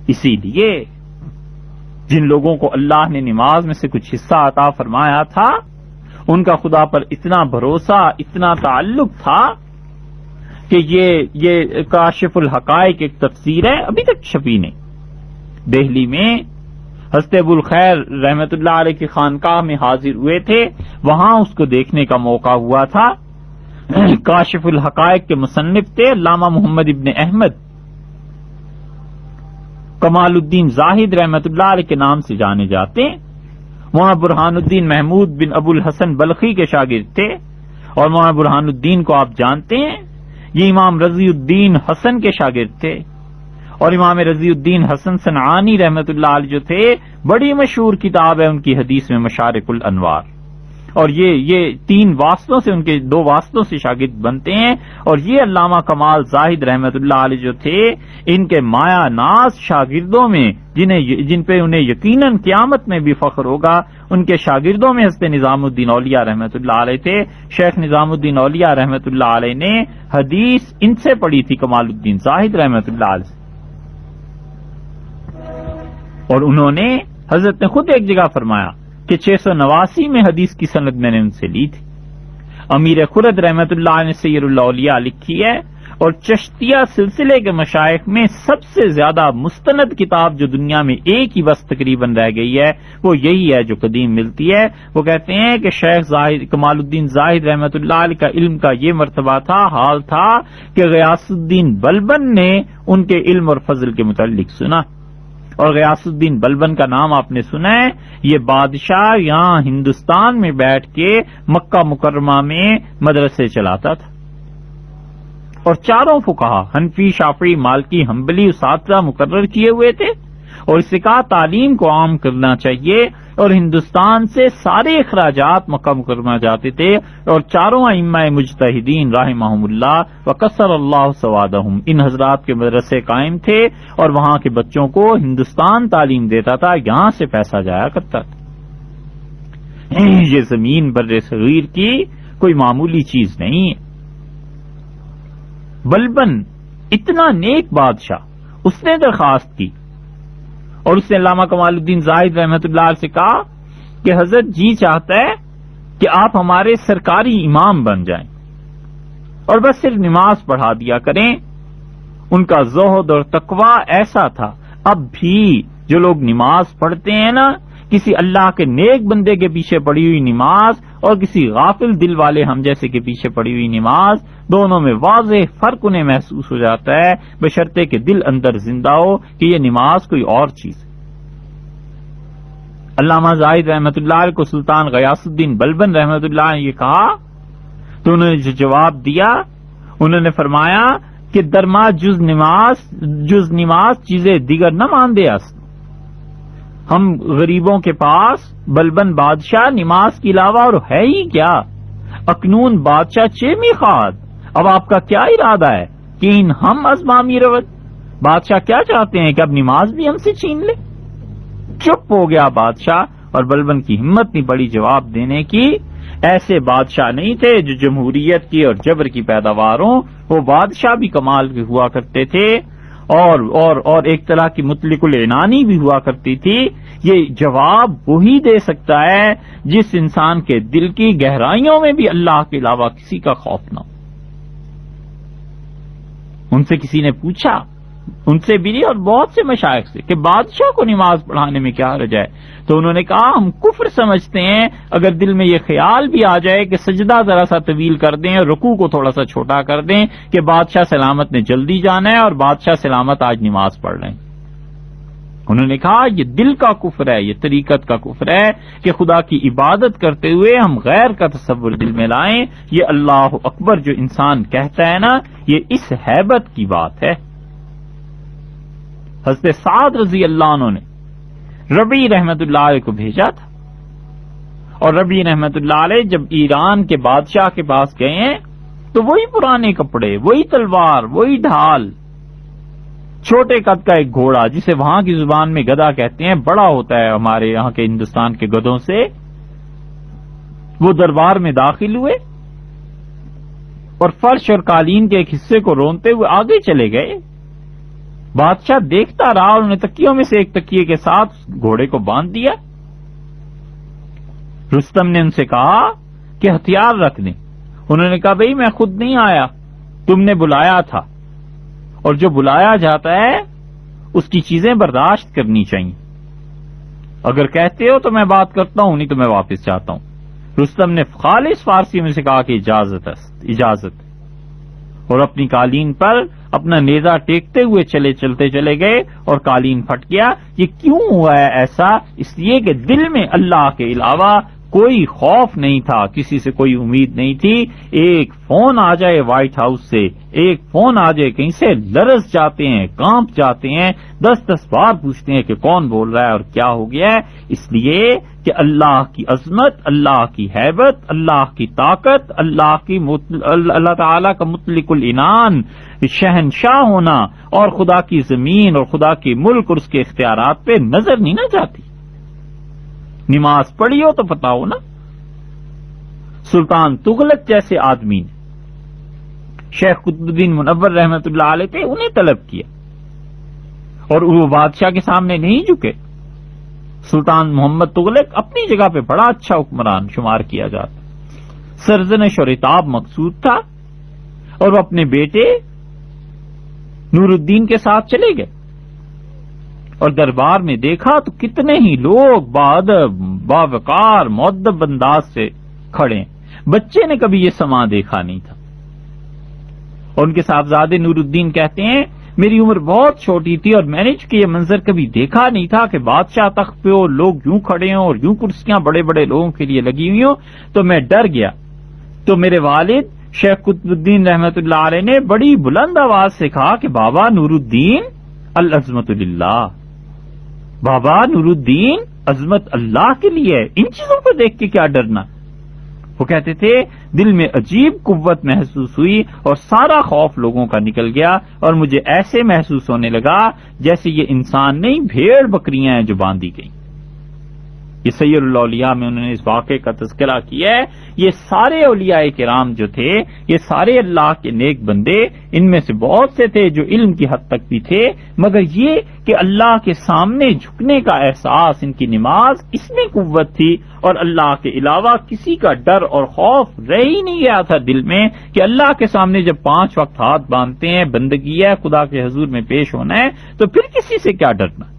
اسی لیے جن لوگوں کو اللہ نے نماز میں سے کچھ حصہ عطا فرمایا تھا ان کا خدا پر اتنا بھروسہ، اتنا تعلق تھا کہ یہ کاشف الحقائق ایک تفسیر ہے، ابھی تک چھپی نہیں۔ دہلی میں حضرت ابو الخیر رحمت اللہ علیہ کی خانقاہ میں حاضر ہوئے تھے، وہاں اس کو دیکھنے کا موقع ہوا تھا۔ کاشف الحقائق کے مصنف تھے علامہ محمد ابن احمد کمال الدین زاہد رحمت اللہ علیہ کے نام سے جانے جاتے ہیں۔ مولانا برہان الدین محمود بن ابو الحسن بلخی کے شاگرد تھے، اور مولانا برہان الدین کو آپ جانتے ہیں، یہ امام رضی الدین حسن کے شاگرد تھے، اور امام رضی الدین حسن صنعانی رحمت اللہ علیہ جو تھے، بڑی مشہور کتاب ہے ان کی حدیث میں مشارق الانوار، اور یہ تین واسطوں سے، ان کے دو واسطوں سے شاگرد بنتے ہیں۔ اور یہ علامہ کمال زاہد رحمت اللہ علیہ جو تھے، ان کے مایا ناز شاگردوں میں جن پہ انہیں یقیناً قیامت میں بھی فخر ہوگا، ان کے شاگردوں میں حضرت نظام الدین اولیاء رحمت اللہ علیہ تھے۔ شیخ نظام الدین اولیاء رحمت اللہ علیہ نے حدیث ان سے پڑھی تھی، کمال الدین زاہد رحمت اللہ علیہ سے، اور انہوں نے، حضرت نے خود ایک جگہ فرمایا کہ 689 میں حدیث کی سند میں نے ان سے لی تھی۔ امیر خرد رحمت اللہ علیہ نے سیر الاولیاء لکھی ہے، اور چشتیہ سلسلے کے مشائخ میں سب سے زیادہ مستند کتاب جو دنیا میں ایک ہی بس تقریباً رہ گئی ہے وہ یہی ہے جو قدیم ملتی ہے۔ وہ کہتے ہیں کہ شیخ کمال الدین زاہد رحمت اللہ علیہ کا علم کا یہ مرتبہ تھا، حال تھا کہ غیاث الدین بلبن نے ان کے علم اور فضل کے متعلق سنا، اور غیاث الدین بلبن کا نام آپ نے سنا ہے، یہ بادشاہ یہاں ہندوستان میں بیٹھ کے مکہ مکرمہ میں مدرسے چلاتا تھا، اور چاروں فقہا حنفی، شافعی، مالکی، حنبلی اساتذہ مقرر کیے ہوئے تھے، اور اس سے کہا تعلیم کو عام کرنا چاہیے، اور ہندوستان سے سارے اخراجات مکہ مکرمہ جاتے تھے، اور چاروں ائمہ مجتہدین رحمہم اللہ وکثر اللہ ثوابہم، ان حضرات کے مدرسے قائم تھے، اور وہاں کے بچوں کو ہندوستان تعلیم دیتا تھا، یہاں سے پیسہ جایا کرتا تھا۔ یہ زمین بر صغیر کی کوئی معمولی چیز نہیں ہے۔ بلبن اتنا نیک بادشاہ، اس نے درخواست کی، اور اس نے علامہ کمال الدین زاہد رحمت اللہ علیہ سے کہا کہ حضرت جی چاہتا ہے کہ آپ ہمارے سرکاری امام بن جائیں، اور بس صرف نماز پڑھا دیا کریں۔ ان کا زہد اور تقوی ایسا تھا، اب بھی جو لوگ نماز پڑھتے ہیں نا، کسی اللہ کے نیک بندے کے پیچھے پڑی ہوئی نماز اور کسی غافل دل والے ہم جیسے کے پیچھے پڑی ہوئی نماز، دونوں میں واضح فرق انہیں محسوس ہو جاتا ہے، بشرطے کہ دل اندر زندہ ہو کہ یہ نماز کوئی اور چیز ہے۔ علامہ زاہد رحمت اللہ علیہ کو سلطان غیاث الدین بلبن رحمت اللہ علیہ نے یہ کہا تو انہوں نے جو جواب دیا، انہوں نے فرمایا کہ درما جز نماز چیزیں دیگر نہ مان دے است، ہم غریبوں کے پاس بلبن بادشاہ نماز کے علاوہ اور ہے ہی کیا، اکنون بادشاہ چیمی خواد، اب آپ کا کیا ارادہ ہے کہ ان ہم ازمامی روت، بادشاہ کیا چاہتے ہیں کہ اب نماز بھی ہم سے چھین لے؟ چپ ہو گیا بادشاہ، اور بلبن کی ہمت نہیں پڑی جواب دینے کی۔ ایسے بادشاہ نہیں تھے جو جمہوریت کی اور جبر کی پیداوار ہوں، وہ بادشاہ بھی کمال کے ہوا کرتے تھے، اور ایک طرح کی مطلق العنانی بھی ہوا کرتی تھی۔ یہ جواب وہی دے سکتا ہے جس انسان کے دل کی گہرائیوں میں بھی اللہ کے علاوہ کسی کا خوف نہ ہو۔ ان سے کسی نے پوچھا، ان سے بھی اور بہت سے مشائخ سے، کہ بادشاہ کو نماز پڑھانے میں کیا حرج ہے؟ تو انہوں نے کہا ہم کفر سمجھتے ہیں اگر دل میں یہ خیال بھی آ جائے کہ سجدہ ذرا سا طویل کر دیں اور رکوع کو تھوڑا سا چھوٹا کر دیں کہ بادشاہ سلامت نے جلدی جانا ہے اور بادشاہ سلامت آج نماز پڑھ رہے ہیں۔ انہوں نے کہا یہ دل کا کفر ہے، یہ طریقت کا کفر ہے کہ خدا کی عبادت کرتے ہوئے ہم غیر کا تصور دل میں لائیں۔ یہ اللہ اکبر جو انسان کہتا ہے نا، یہ اس ہیبت کی بات ہے۔ حضرت سعد رضی اللہ عنہ نے ربیع رحمت اللہ علیہ کو بھیجا تھا، اور ربیع رحمت اللہ علیہ جب ایران کے بادشاہ کے پاس گئے ہیں تو وہی پرانے کپڑے، وہی تلوار، وہی ڈھال، چھوٹے قد کا ایک گھوڑا جسے وہاں کی زبان میں گدھا کہتے ہیں، بڑا ہوتا ہے ہمارے یہاں کے ہندوستان کے گدھوں سے، وہ دربار میں داخل ہوئے اور فرش اور قالین کے ایک حصے کو رونتے ہوئے آگے چلے گئے، بادشاہ دیکھتا رہا اور انہوں نے تکیوں میں سے ایک تکیے کے ساتھ گھوڑے کو باندھ دیا۔ رستم نے ان سے کہا کہ ہتھیار رکھ دیں۔ انہوں نے کہا بھئی میں خود نہیں آیا، تم نے بلایا تھا، اور جو بلایا جاتا ہے اس کی چیزیں برداشت کرنی چاہیے۔ اگر کہتے ہو تو میں بات کرتا ہوں، نہیں تو میں واپس جاتا ہوں۔ رستم نے خالص فارسی میں سے کہا کہ اجازت، اور اپنی قالین پر اپنا نیزہ ٹیکتے ہوئے چلتے چلے گئے اور قالین پھٹ گیا۔ یہ کیوں ہوا ہے ایسا؟ اس لیے کہ دل میں اللہ کے علاوہ کوئی خوف نہیں تھا، کسی سے کوئی امید نہیں تھی۔ ایک فون آ جائے وائٹ ہاؤس سے، ایک فون آ جائے کہیں سے، لرز جاتے ہیں، کانپ جاتے ہیں، 10 بار پوچھتے ہیں کہ کون بول رہا ہے اور کیا ہو گیا ہے۔ اس لیے کہ اللہ کی عظمت، اللہ کی ہیبت، اللہ کی طاقت، اللہ تعالی کا مطلق العنان، شہنشاہ ہونا، اور خدا کی زمین اور خدا کے ملک اور اس کے اختیارات پہ نظر نہیں نہ جاتی۔ نماز پڑھی ہو تو پتا ہو نا، سلطان تغلق جیسے آدمی نے شیخ قطب الدین منور رحمت اللہ علیہ تھے، انہیں طلب کیا اور وہ بادشاہ کے سامنے نہیں جھکے۔ سلطان محمد تغلق اپنی جگہ پہ بڑا اچھا حکمران شمار کیا جاتا، سرزنش اور عتاب مقصود تھا، اور وہ اپنے بیٹے نور الدین کے ساتھ چلے گئے اور دربار میں دیکھا تو کتنے ہی لوگ باادب، باوقار، مؤدب انداز سے کھڑے ہیں۔ بچے نے کبھی یہ سما دیکھا نہیں تھا۔ اور ان کے صاحبزادے نور الدین کہتے ہیں میری عمر بہت چھوٹی تھی اور میں نے چونکہ یہ منظر کبھی دیکھا نہیں تھا کہ بادشاہ تخت پہ ہو، لوگ یوں کھڑے ہوں اور یوں کرسیاں بڑے بڑے لوگوں کے لیے لگی ہوئی ہوں، تو میں ڈر گیا۔ تو میرے والد شیخ قطب الدین رحمت اللہ علیہ نے بڑی بلند آواز سے کہا کہ بابا نور الدین العظمت للہ، بابا نور الدین عظمت اللہ کے لیے ہے، ان چیزوں کو دیکھ کے کیا ڈرنا۔ وہ کہتے تھے دل میں عجیب قوت محسوس ہوئی اور سارا خوف لوگوں کا نکل گیا، اور مجھے ایسے محسوس ہونے لگا جیسے یہ انسان نہیں بھیڑ بکریاں ہیں جو باندھی گئیں۔ یہ سید الاولیاء میں انہوں نے اس واقعے کا تذکرہ کیا ہے۔ یہ سارے اولیاء کرام جو تھے، یہ سارے اللہ کے نیک بندے، ان میں سے بہت سے تھے جو علم کی حد تک بھی تھے، مگر یہ کہ اللہ کے سامنے جھکنے کا احساس، ان کی نماز اس میں قوت تھی، اور اللہ کے علاوہ کسی کا ڈر اور خوف رہ ہی نہیں گیا تھا دل میں، کہ اللہ کے سامنے جب 5 وقت ہاتھ باندھتے ہیں، بندگی ہے، خدا کے حضور میں پیش ہونا ہے، تو پھر کسی سے کیا ڈرنا۔